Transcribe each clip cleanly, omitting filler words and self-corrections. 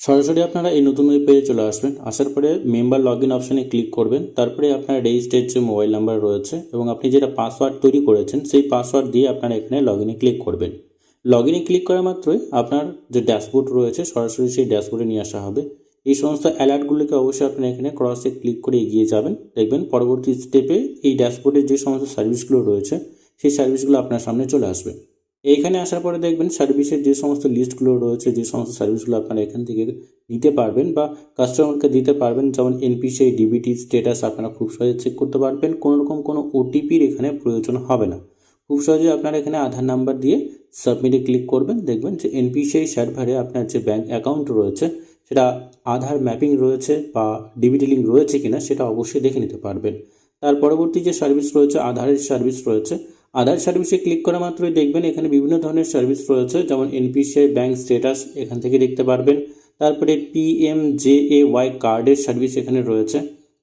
সরাসরি আপনারা এই নতুন ওয়েব পেজে চলে আসবেন। আসার পরে মেম্বার লগ ইন অপশানে ক্লিক করবেন। তারপরে আপনার রেজিস্টার্ড যে মোবাইল নাম্বার রয়েছে এবং আপনি যেটা পাসওয়ার্ড তৈরি করেছেন সেই পাসওয়ার্ড দিয়ে আপনারা এখানে লগ ইনে ক্লিক করবেন। লগ ইনে ক্লিক করা মাত্রই আপনার যে ড্যাশবোর্ড রয়েছে সরাসরি সেই ড্যাশবোর্ডে নিয়ে আসা হবে। এই সমস্ত অ্যালার্টগুলিকে অবশ্যই আপনারা এখানে ক্রসে ক্লিক করে এগিয়ে যাবেন। দেখবেন পরবর্তী স্টেপে এই ড্যাশবোর্ডের যে সমস্ত সার্ভিসগুলো রয়েছে সেই সার্ভিসগুলো আপনার সামনে চলে আসবে। এইখানে আসার পরে দেখবেন সার্ভিসের যে সমস্ত লিস্টগুলো রয়েছে, যে সমস্ত সার্ভিসগুলো আপনারা এখান থেকে নিতে পারবেন বা কাস্টমারকে দিতে পারবেন, যেমন এনপিসি, ডিবিটি স্ট্যাটাস আপনারা খুব সহজে চেক করতে পারবেন। কোনো রকম কোনো ওটিপির এখানে প্রয়োজন হবে না। খুব সহজে আপনারা এখানে আধার নাম্বার দিয়ে সাবমিটে ক্লিক করবেন। দেখবেন যে এনপিসি সার্ভারে আপনার যে ব্যাঙ্ক অ্যাকাউন্ট রয়েছে সেটা আধার ম্যাপিং রয়েছে বা ডিবিটি লিঙ্ক রয়েছে কিনা সেটা অবশ্যই দেখে নিতে পারবেন। তার পরবর্তী যে সার্ভিস রয়েছে আধারের সার্ভিস রয়েছে, আধার সার্ভিসে ক্লিক করা মাত্রই দেখবেন এখানে বিভিন্ন ধরনের সার্ভিস রয়েছে, যেমন এনপিসিআই ব্যাঙ্ক স্ট্যাটাস এখান থেকে দেখতে পারবেন। তারপরে পিএমজেএওয়াই কার্ডের সার্ভিস এখানে রয়েছে।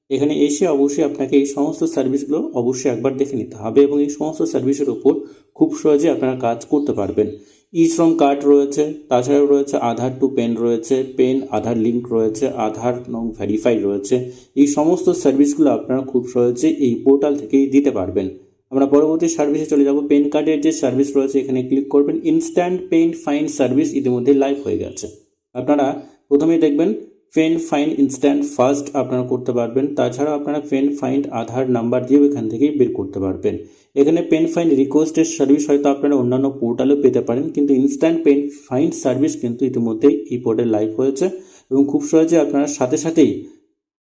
এখানে এসে অবশ্যই আপনাকে এই সমস্ত সার্ভিসগুলো অবশ্যই একবার দেখে নিতে হবে এবং এই সমস্ত সার্ভিসের উপর খুব সহজে আপনারা কাজ করতে পারবেন। ই শ্রম কার্ড রয়েছে, তাছাড়াও রয়েছে আধার টু পেন রয়েছে, পেন আধার লিঙ্ক রয়েছে, আধার নং ভেরিফাই রয়েছে। এই সমস্ত সার্ভিসগুলো আপনারা খুব সহজে এই পোর্টাল থেকেই দিতে পারবেন। আমরা পরবর্তী সার্ভিসে চলে যাব। পেন কার্ডের যে সার্ভিস রয়েছে এখানে ক্লিক করবেন। ইনস্ট্যান্ট পেন ফাইন সার্ভিস ইতিমধ্যে লাইভ হয়ে গেছে। আপনারা প্রথমেই দেখবেন পেন ফাইন ইনস্ট্যান্ট ফাস্ট আপনারা করতে পারবেন। তাছাড়া আপনারা পেন ফাইন্ড আধার নাম্বার দিয়েও এখান থেকেই বের করতে পারবেন। এখানে পেন ফাইন রিকোয়েস্টের সার্ভিস হয়তো আপনারা অন্যান্য পোর্টালেও পেতে পারেন, কিন্তু ইনস্ট্যান্ট পেন ফাইন সার্ভিস কিন্তু ইতিমধ্যেই এই পোর্টালে লাইভ হয়েছে এবং খুব সহজে আপনারা সাথে সাথেই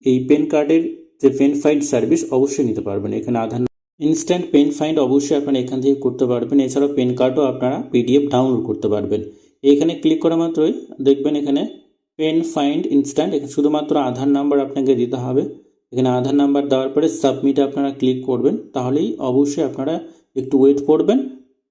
এই পেন কার্ডের যে পেন ফাইন্ড সার্ভিস অবশ্যই নিতে পারবেন। এখানে আধার ইনস্ট্যান্ট পেন ফাইন্ড অবশ্যই আপনারা এখান থেকে করতে পারবেন। এছাড়াও পেন কার্ডও আপনারা পিডিএফ ডাউনলোড করতে পারবেন। এখানে ক্লিক করা মাত্রই দেখবেন এখানে পেন ফাইন্ড ইনস্ট্যান্ট, এখানে শুধুমাত্র আধার নাম্বার আপনাকে দিতে হবে। এখানে আধার নাম্বার দেওয়ার পরে সাবমিটে আপনারা ক্লিক করবেন। তাহলেই অবশ্যই আপনারা একটু ওয়েট করবেন।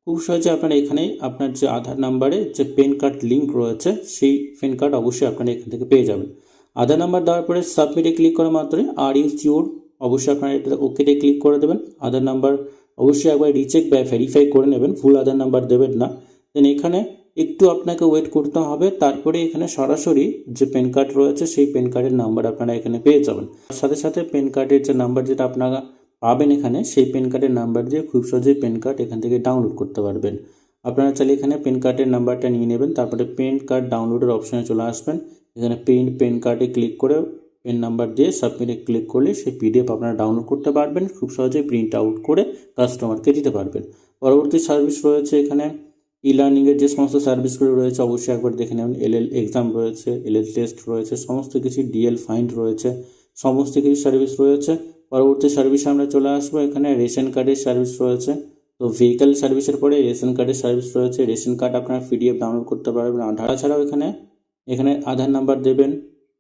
খুব সহজে আপনারা এখানে আপনার যে আধার নাম্বারে যে পেন কার্ড লিঙ্ক রয়েছে সেই পেন কার্ড অবশ্যই আপনারা এখান থেকে পেয়ে যাবেন। আধার নাম্বার দেওয়ার পরে সাবমিটে ক্লিক করা মাত্রই আর ইউ শিওর অবশ্যই আপনারা এটা ওকেতে ক্লিক করে দেবেন। আধার নাম্বার অবশ্যই একবার রিচেক বা ভেরিফাই করে নেবেন, ভুল আধার নাম্বার দেবেন না। দেন এখানে একটু আপনাকে ওয়েট করতে হবে। তারপরে এখানে সরাসরি যে পেন কার্ড রয়েছে সেই পেন কার্ডের নাম্বার আপনারা এখানে পেয়ে যাবেন। সাথে সাথে পেন কার্ডের যে নাম্বার যেটা আপনারা পাবেন এখানে সেই পেন কার্ডের নাম্বার দিয়ে খুব সহজেই পেন কার্ড এখান থেকে ডাউনলোড করতে পারবেন। আপনারা চাইলে এখানে পেন কার্ডের নাম্বারটা নিয়ে নেবেন, তারপরে পেন কার্ড ডাউনলোডের অপশানে চলে আসবেন। এখানে প্রিন্ট পেন কার্ডে ক্লিক করে পেন নাম্বার দিয়ে সাবমিটে ক্লিক করলে সেই পিডিএফ আপনারা ডাউনলোড করতে পারবেন। খুব সহজেই প্রিন্ট আউট করে কাস্টমারকে দিতে পারবেন। পরবর্তী সার্ভিস রয়েছে এখানে ই লার্নিংয়ের যে সমস্ত সার্ভিসগুলো রয়েছে অবশ্যই একবার দেখে নেবেন। এলএল এক্সাম রয়েছে, এলএল টেস্ট রয়েছে, সমস্ত কিছু ডিএল ফাইন্ড রয়েছে, সমস্ত কিছু সার্ভিস রয়েছে। পরবর্তী সার্ভিসে আমরা চলে আসবো। এখানে রেশন কার্ডের সার্ভিস রয়েছে। তো ভেহিক্যাল সার্ভিসের পরে রেশন কার্ডের সার্ভিস রয়েছে। রেশন কার্ড আপনারা পিডিএফ ডাউনলোড করতে পারবেন। আধার ছাড়াও এখানে আধার নাম্বার দেবেন,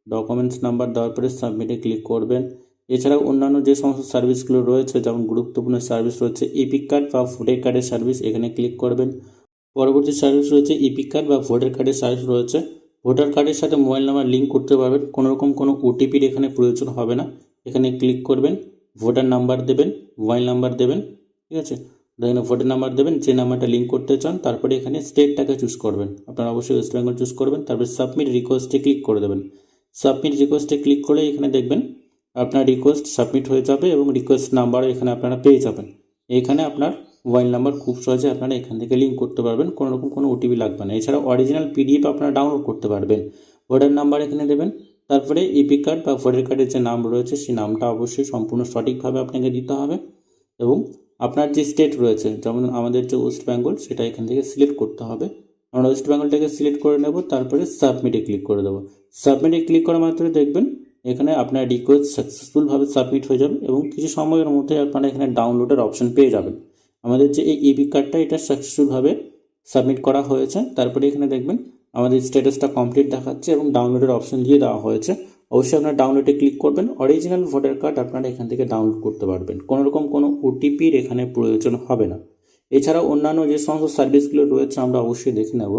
ডকুমেন্টস নাম্বার দেওয়ার পরে সাবমিটে ক্লিক করবেন। এছাড়াও অন্যান্য যে সমস্ত সার্ভিসগুলো রয়েছে যেমন গুরুত্বপূর্ণ সার্ভিস রয়েছে ইপিক কার্ড বা ভোটার কার্ডের সার্ভিস, এখানে ক্লিক করবেন। পরবর্তী সার্ভিস রয়েছে ইপিক কার্ড বা ভোটার কার্ডের সার্ভিস রয়েছে। ভোটার কার্ডের সাথে মোবাইল নাম্বার লিঙ্ক করতে পারবেন, কোনো রকম কোনো ওটিপির এখানে প্রয়োজন হবে না। এখানে ক্লিক করবেন, ভোটার নাম্বার দেবেন, মোবাইল নাম্বার দেবেন, ঠিক আছে। এখানে ভোটার নাম্বার দেবেন, যে নাম্বারটা লিঙ্ক করতে চান। তারপরে এখানে স্টেটটাকে চুজ করবেন, আপনারা অবশ্যই ওয়েস্ট বেঙ্গল চুজ করবেন। তারপরে সাবমিট রিকোয়েস্টে ক্লিক করে দেবেন। সাবমিট রিকোয়েস্টে ক্লিক করে এখানে দেখবেন আপনার রিকোয়েস্ট সাবমিট হয়ে যাবে এবং রিকোয়েস্ট নাম্বারও এখানে আপনারা পেয়ে যাবেন। এখানে আপনার মোবাইল নাম্বার খুব সহজে আপনারা এখান থেকে লিঙ্ক করতে পারবেন, কোনো রকম কোনো ওটিপি লাগবে না। এছাড়া অরিজিনাল পিডিএফ আপনারা ডাউনলোড করতে পারবেন। ভোটার নাম্বার এখানে দেবেন, তারপরে ইপিক কার্ড বা ভোটার কার্ডের যে নাম রয়েছে সেই নামটা অবশ্যই সম্পূর্ণ সঠিকভাবে আপনাকে দিতে হবে এবং আপনার যে স্টেট রয়েছে যেমন আমাদের যে ওয়েস্ট বেঙ্গল সেটা এখান থেকে সিলেক্ট করতে হবে। আমরা ওয়েস্ট বেঙ্গলটাকে সিলেক্ট করে নেব, তারপরে সাবমিটে ক্লিক করে দেবো। সাবমিটে ক্লিক করা মাত্রই দেখবেন এখানে আপনার রিকোয়েস্ট সাকসেসফুলভাবে সাবমিট হয়ে যাবে এবং কিছু সময়ের মধ্যে আপনারা এখানে ডাউনলোডের অপশন পেয়ে যাবেন। আমাদের যে এই ইপিক কার্ডটা এটা সাকসেসফুলভাবে সাবমিট করা হয়েছে। তারপরে এখানে দেখবেন আমাদের স্ট্যাটাসটা কমপ্লিট দেখাচ্ছে এবং ডাউনলোডের অপশন দিয়ে দেওয়া হয়েছে। অবশ্যই আপনারা ডাউনলোডে ক্লিক করবেন। অরিজিনাল ভোটার কার্ড আপনারা এখান থেকে ডাউনলোড করতে পারবেন, কোনো রকম কোনো ওটিপির এখানে প্রয়োজন হবে না। এছাড়াও অন্যান্য যে সমস্ত সার্ভিসগুলো রয়েছে আমরা অবশ্যই দেখে নেব।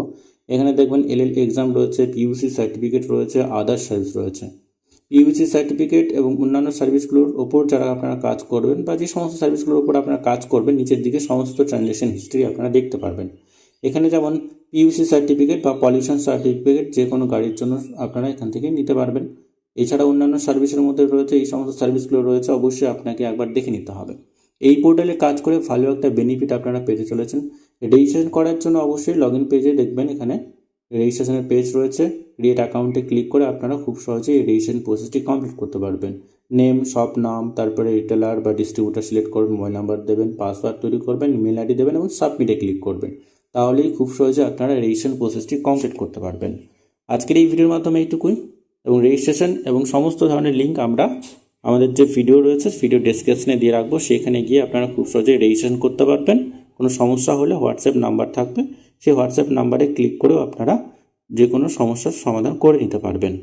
এখানে দেখবেন এলএল এক্সাম রয়েছে, পিইউসি সার্টিফিকেট রয়েছে, আদার সার্ভিস রয়েছে। পিইউসি সার্টিফিকেট এবং অন্যান্য সার্ভিসগুলোর ওপর যারা আপনারা কাজ করবেন বা যে সমস্ত সার্ভিসগুলোর ওপর আপনারা কাজ করবেন নিচের দিকে সমস্ত ট্রানজ্যাকশন হিস্ট্রি আপনারা দেখতে পারবেন। এখানে যেমন পিইউসি সার্টিফিকেট বা পলিউশন সার্টিফিকেট যে কোনো গাড়ির জন্য আপনারা এখান থেকে নিতে পারবেন। এছাড়া অন্যান্য সার্ভিসের মধ্যে রয়েছে এই সমস্ত সার্ভিসগুলো রয়েছে, অবশ্যই আপনাকে একবার দেখে নিতে হবে। এই পোর্টালে কাজ করে ভালো একটা বেনিফিট আপনারা পেতে চলেছেন। রেজিস্ট্রেশন করার জন্য অবশ্যই লগ ইন পেজে দেখবেন এখানে রেজিস্ট্রেশনের পেজ রয়েছে। ক্রিয়েট অ্যাকাউন্টে ক্লিক করে আপনারা খুব সহজেই এই রেজিস্ট্রেশন প্রসেসটি কমপ্লিট করতে পারবেন। নেম, সব নাম, তারপরে রিটেলার বা ডিস্ট্রিবিউটার সিলেক্ট করবেন, মোবাইল নাম্বার দেবেন, পাসওয়ার্ড তৈরি করবেন, ইমেল আইডি দেবেন এবং সাবমিটে ক্লিক করবেন। তাহলেই খুব সহজে আপনারা রেজিস্ট্রেশন প্রসেসটি কমপ্লিট করতে পারবেন। আজকের এই ভিডিওর মাধ্যমে এইটুকুই, এবং রেজিস্ট্রেশন এবং সমস্ত ধরনের লিঙ্ক আমরা আমাদের যে ভিডিও রয়েছে ভিডিও ডেসক্রিপশনে দিয়ে রাখবো, সেখানে গিয়ে আপনারা খুব সহজেই রেজিস্ট্রেশন করতে পারবেন। কোনো সমস্যা হলে হোয়াটসঅ্যাপ নাম্বার থাকবে, সেই হোয়াটসঅ্যাপ নাম্বারে ক্লিক করেও আপনারা যে কোনো সমস্যার সমাধান করে নিতে পারবেন।